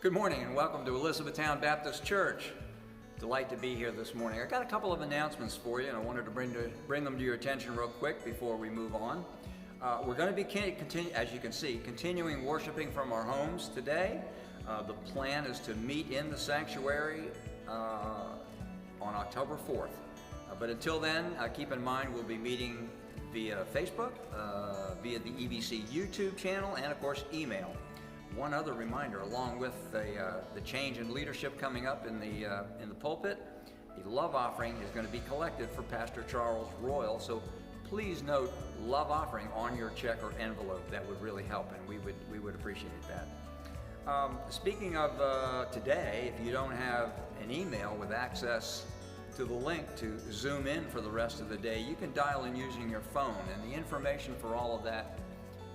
Good morning and welcome to Elizabethtown Baptist Church. Delight to be here this morning. I got a couple of announcements for you and I wanted to bring them to your attention real quick before we move on. We're going to be, as you can see, continuing worshiping from our homes today. The plan is to meet in the sanctuary on October 4th. But until then, keep in mind we'll be meeting via Facebook, via the EBC YouTube channel, and of course email. One other reminder, along with the change in leadership coming up in the pulpit, the love offering is going to be collected for Pastor Charles Royal. So please note love offering on your check or envelope. That would really help, and we would appreciate that. Speaking of today, if you don't have an email with access to the link to Zoom in for the rest of the day, you can dial in using your phone, and the information for all of that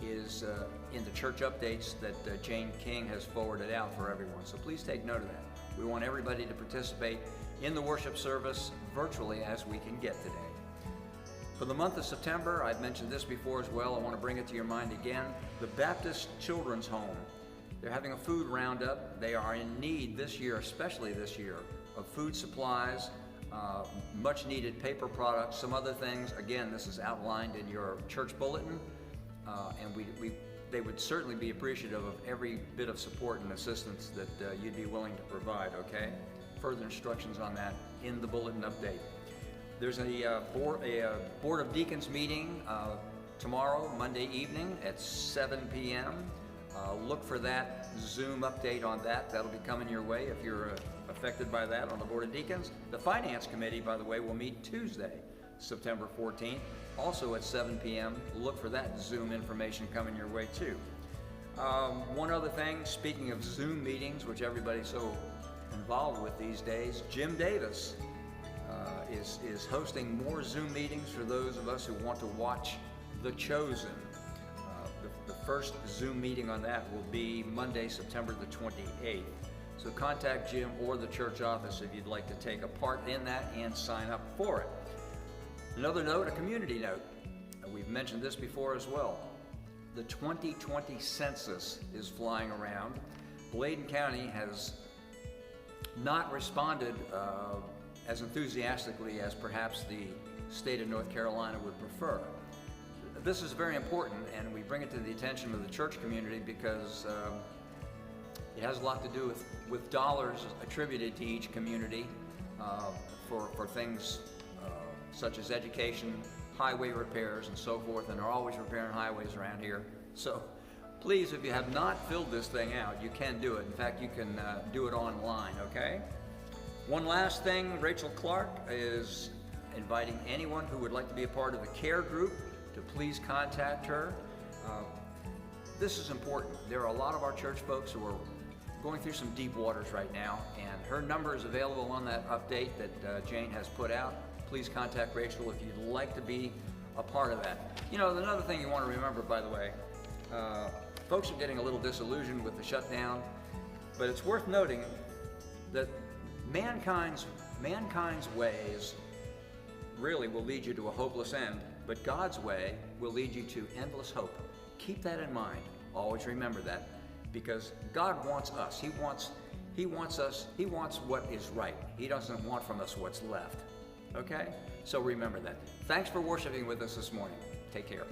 is in the church updates that Jane King has forwarded out for everyone. So please take note of that. We want everybody to participate in the worship service virtually as we can get today. For the month of September, I've mentioned this before as well, I want to bring it to your mind again, the Baptist Children's Home. They're having a food roundup. They are in need this year, especially this year, of food supplies, much needed paper products, some other things. Again, this is outlined in your church bulletin. And they would certainly be appreciative of every bit of support and assistance that you'd be willing to provide, okay? Further instructions on that in the bulletin update. There's a Board of Deacons meeting tomorrow, Monday evening at 7 p.m. Look for that Zoom update on that. That'll be coming your way if you're affected by that on the Board of Deacons. The Finance Committee, by the way, will meet Tuesday, September 14th, also at 7 p.m. Look for that Zoom information coming your way too. One other thing, speaking of Zoom meetings, which everybody's so involved with these days, Jim Davis is hosting more Zoom meetings for those of us who want to watch The Chosen. The first Zoom meeting on that will be Monday, September the 28th. So contact Jim or the church office if you'd like to take a part in that and sign up for it. Another note, a community note. We've mentioned this before as well. The 2020 census is flying around. Bladen County has not responded as enthusiastically as perhaps the state of North Carolina would prefer. This is very important, and we bring it to the attention of the church community because it has a lot to do with dollars attributed to each community for things such as education, highway repairs, and so forth, and they're always repairing highways around here. So please, if you have not filled this thing out, you can do it. In fact, you can do it online, okay? One last thing, Rachel Clark is inviting anyone who would like to be a part of the care group to please contact her. This is important. There are a lot of our church folks who are going through some deep waters right now, and her number is available on that update that Jane has put out. Please contact Rachel if you'd like to be a part of that. You know, another thing you want to remember, by the way, folks are getting a little disillusioned with the shutdown, but it's worth noting that mankind's ways really will lead you to a hopeless end, but God's way will lead you to endless hope. Keep that in mind. Always remember that, because God wants us. He wants what is right. He doesn't want from us what's left. Okay? So remember that. Thanks for worshiping with us this morning. Take care.